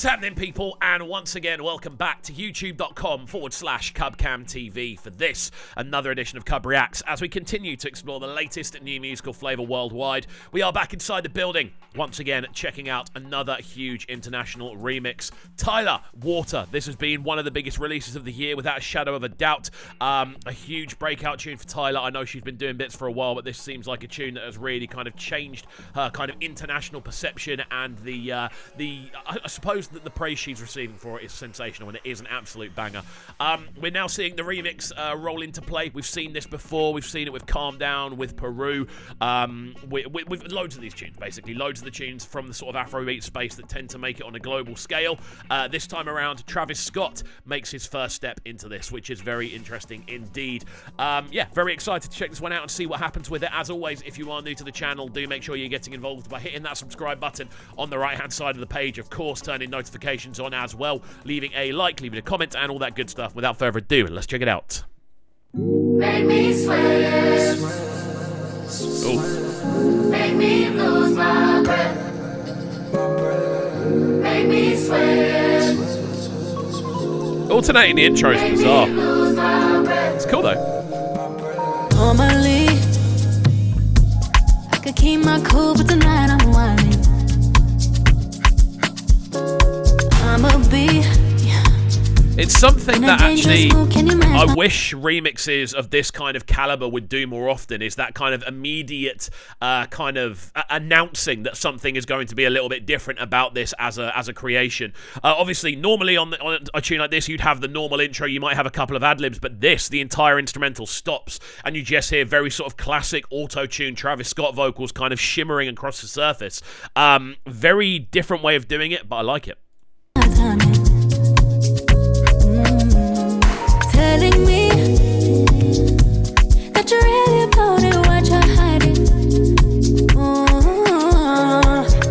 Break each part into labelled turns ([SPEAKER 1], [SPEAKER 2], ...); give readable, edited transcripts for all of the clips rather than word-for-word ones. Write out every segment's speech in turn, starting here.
[SPEAKER 1] What's happening, people? And once again, welcome back to youtube.com/CubCamTV for this, another edition of Cub Reacts, as we continue to explore the latest new musical flavour worldwide. We are back inside the building, once again, checking out another huge international remix. Tyla, Water. This has been one of the biggest releases of the year, without a shadow of a doubt. A huge breakout tune for Tyla. I know she's been doing bits for a while, but this seems like a tune that has really kind of changed her kind of international perception, and I suppose that the praise she's receiving for it is sensational, and it is an absolute banger. We're now seeing the remix roll into play. We've seen this before. We've seen it with Calm Down, with Peru, with loads of these tunes, basically. Loads of the tunes from the sort of Afrobeat space that tend to make it on a global scale. This time around, Travis Scott makes his first step into this, which is very interesting indeed. Yeah, very excited to check this one out and see what happens with it. As always, if you are new to the channel, do make sure you're getting involved by hitting that subscribe button on the right-hand side of the page. Of course, turning notifications on as well, leaving a like, leaving a comment, and all that good stuff. Without further ado, let's check it out.
[SPEAKER 2] Make me sweat.
[SPEAKER 1] Oh.
[SPEAKER 2] Make me lose my breath. Make me sweat.
[SPEAKER 1] Alternating the intro is bizarre. It's cool though.
[SPEAKER 3] Normally, I could keep my cool, but tonight I'm whining. I'ma be.
[SPEAKER 1] It's something that actually I wish remixes of this kind of caliber would do more often, is that kind of immediate kind of announcing that something is going to be a little bit different about this as a creation. Obviously, normally on a tune like this, you'd have the normal intro, you might have a couple of ad-libs, but this, the entire instrumental stops, and you just hear very sort of classic auto-tune Travis Scott vocals kind of shimmering across the surface. Very different way of doing it, but I like it.
[SPEAKER 3] Telling me that you're really about it, what you're hiding.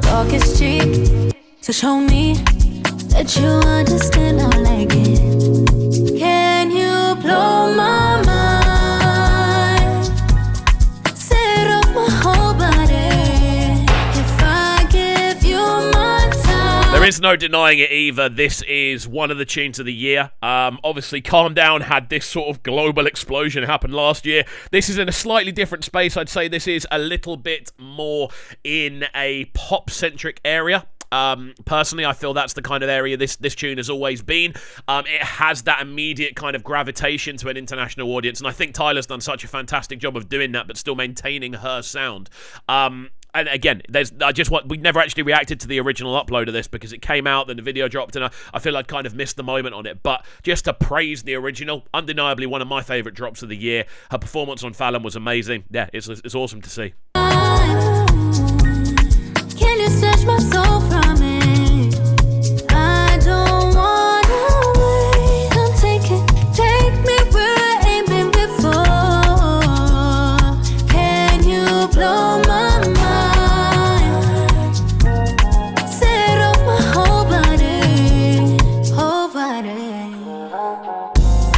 [SPEAKER 3] Talk is cheap, so show me that you understand how I like it. Can you blow my mind? Set off my whole body if I give you my time.
[SPEAKER 1] There is no denying it either. This is one of the tunes of the year. Obviously, Calm Down had this sort of global explosion happen last year. This is in a slightly different space. I'd say this is a little bit more in a pop-centric area. Personally, I feel that's the kind of area this tune has always been. It has that immediate kind of gravitation to an international audience, and I think Tyla's done such a fantastic job of doing that, but still maintaining her sound. And again, we never actually reacted to the original upload of this because it came out, then the video dropped, and I feel I'd kind of missed the moment on it. But just to praise the original, undeniably one of my favourite drops of the year. Her performance on Fallon was amazing. Yeah, it's awesome to see.
[SPEAKER 3] Can you snatch my soul from me? I don't wanna wait. Come take me where I ain't been before. Can you blow my mind? Set off my whole body, whole body.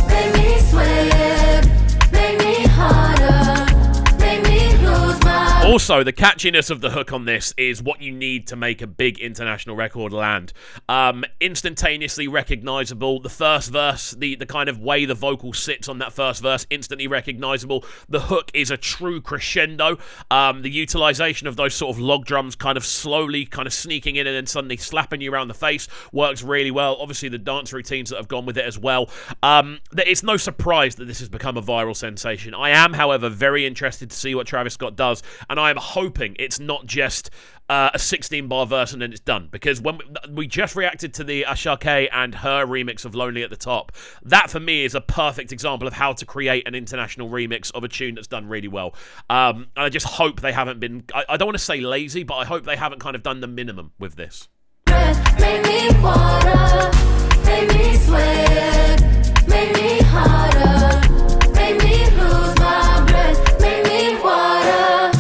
[SPEAKER 2] Make me sweat. Make me harder. Make me lose my.
[SPEAKER 1] Also, the catchiness of the hook on this is what you need to make a big international record land. Instantaneously recognizable. The first verse, the kind of way the vocal sits on that first verse, instantly recognizable. The hook is a true crescendo. The utilization of those sort of log drums kind of slowly kind of sneaking in and then suddenly slapping you around the face works really well. Obviously, the dance routines that have gone with it as well. It's no surprise that this has become a viral sensation. I am, however, very interested to see what Travis Scott does, and I am hoping it's not just a 16-bar verse and then it's done, because when we just reacted to the Ashake and her remix of Lonely at the Top, that for me is a perfect example of how to create an international remix of a tune that's done really well. And I just hope they haven't been, I don't want to say lazy, but I hope they haven't kind of done the minimum with this.
[SPEAKER 2] Make me water. Make me sweat. Make me harder. Make me lose my breath. Make me water.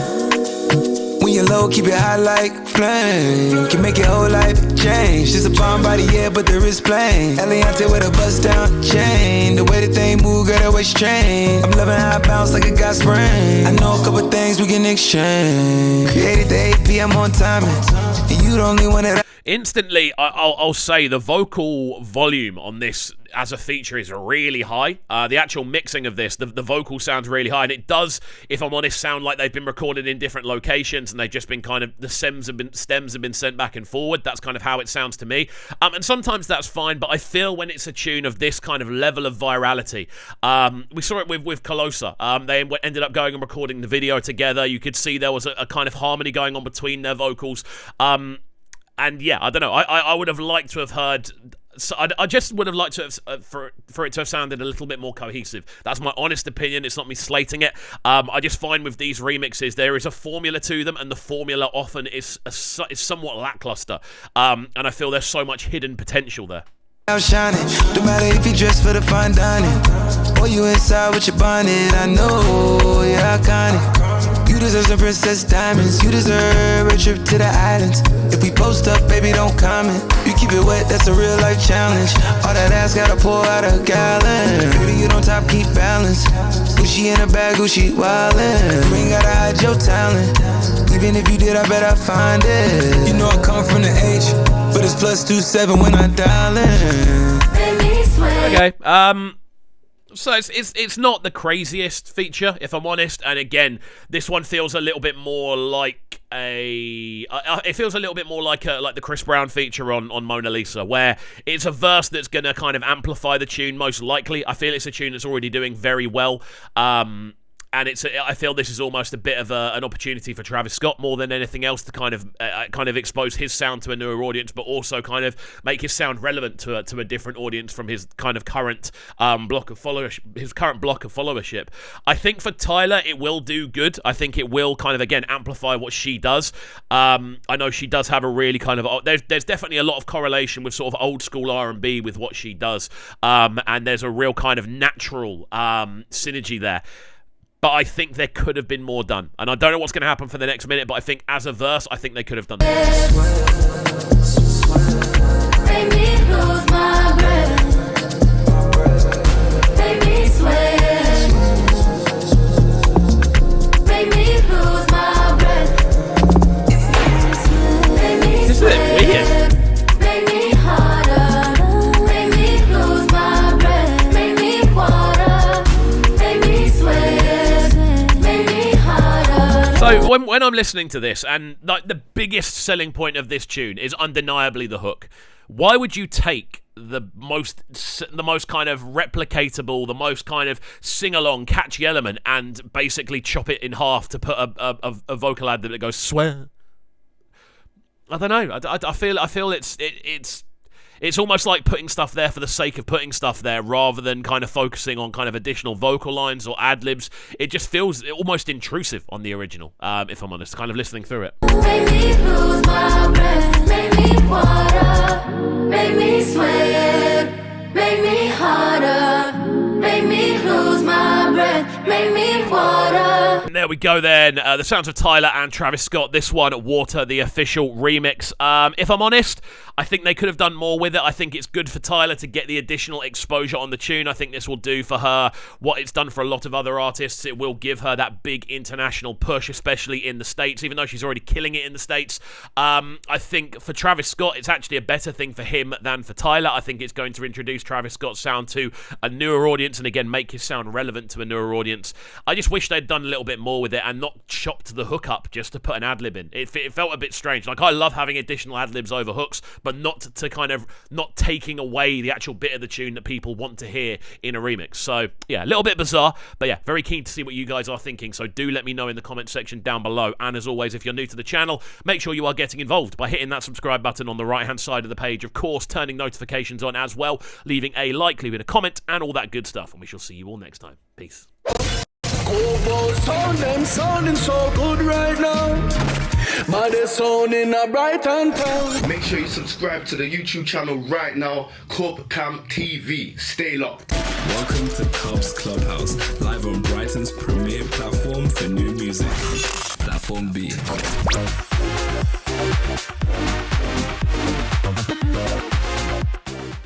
[SPEAKER 4] When you're low, keep it high like flame. Can make your whole life change. Just a bomb body, yeah, but there is plain. Eliante with a bust down chain. The way that they move, girl, that way strange. I'm loving how I bounce like a got sprain. I know a couple things we can exchange. Created the 8 p.m. on timing. And you the only one that
[SPEAKER 1] Instantly, I'll say the vocal volume on this as a feature is really high. The actual mixing of this, the vocal sounds really high, and it does, if I'm honest, sound like they've been recorded in different locations and they've just been kind of, the stems have been sent back and forward. That's kind of how it sounds to me. And sometimes that's fine, but I feel when it's a tune of this kind of level of virality, we saw it with Colosa. They ended up going and recording the video together. You could see there was a kind of harmony going on between their vocals. And yeah, I don't know. I would have liked to have heard. So I just would have liked to have for it to have sounded a little bit more cohesive. That's my honest opinion. It's not me slating it. I just find with these remixes there is a formula to them, and the formula often is somewhat lackluster. And I feel there's so much hidden potential there.
[SPEAKER 4] Shining, no matter if you dress for the fine dining or you inside with your bonnet. I know you're iconic. You deserve some princess diamonds. You deserve a trip to the islands. If we post up, baby, don't comment. You keep it wet, that's a real life challenge. All that ass gotta pour out a gallon. Baby, you don't top, keep balance. Gucci in a bag, Gucci wildin'. You ain't gotta hide your talent. Even if you did, I bet I find it. You know I come from the H, but it's +27 when I dial in.
[SPEAKER 1] Okay, so it's not the craziest feature, if I'm honest, and again, this one feels a little bit more like it feels a little bit more like the Chris Brown feature on Mona Lisa, where it's a verse that's gonna kind of amplify the tune most likely. I feel it's a tune that's already doing very well. And I feel this is almost a bit of an opportunity for Travis Scott more than anything else to kind of expose his sound to a newer audience, but also kind of make his sound relevant to a different audience from his kind of current block of followership. I think for Tyla, it will do good. I think it will kind of again amplify what she does. I know she does have a really kind of there's definitely a lot of correlation with sort of old school R&B with what she does, and there's a real kind of natural synergy there. But I think there could have been more done. And I don't know what's going to happen for the next minute, but I think as a verse, I think they could have done that.
[SPEAKER 2] Make me lose my breath. Make me sweat. Make me lose my breath. This
[SPEAKER 1] is a bit weird.
[SPEAKER 2] Make me harder. Make me lose my breath. Make me water. Make me sweat.
[SPEAKER 1] So when I'm listening to this, and like the biggest selling point of this tune is undeniably the hook. Why would you take the most kind of replicatable, the most kind of sing-along, catchy element, and basically chop it in half to put a vocal ad that goes swear? I don't know. I feel it's almost like putting stuff there for the sake of putting stuff there rather than kind of focusing on kind of additional vocal lines or ad-libs. It just feels almost intrusive on the original, if I'm honest, kind of listening through it.
[SPEAKER 2] Make me lose my breath, make me water, make me sweat, make me harder, make me lose my breath, make me water.
[SPEAKER 1] And there we go then, the sounds of Tyla and Travis Scott, this one, Water, the official remix. If I'm honest, I think they could have done more with it. I think it's good for Tyla to get the additional exposure on the tune. I think this will do for her what it's done for a lot of other artists. It will give her that big international push, especially in the States, even though she's already killing it in the States. I think for Travis Scott, it's actually a better thing for him than for Tyla. I think it's going to introduce Travis Scott's sound to a newer audience and again make his sound relevant to a newer audience. I just wish they'd done a little bit more with it and not chopped the hook up just to put an ad-lib in. It felt a bit strange. Like, I love having additional ad-libs over hooks, but not to kind of not taking away the actual bit of the tune that people want to hear in a remix. So yeah, a little bit bizarre, but yeah, very keen to see what you guys are thinking. So do let me know in the comment section down below. And as always, if you're new to the channel, make sure you are getting involved by hitting that subscribe button on the right hand side of the page. Of course, turning notifications on as well, leaving a like, leaving a comment, and all that good stuff. And we shall see you all next time. Peace.
[SPEAKER 5] Them sounding so good right now. But they're sounding a Brighton town.
[SPEAKER 6] Make sure you subscribe to the YouTube channel right now, Cam TV. Stay locked.
[SPEAKER 7] Welcome to Cubs Clubhouse, live on Brighton's premier platform for new music. Platform B.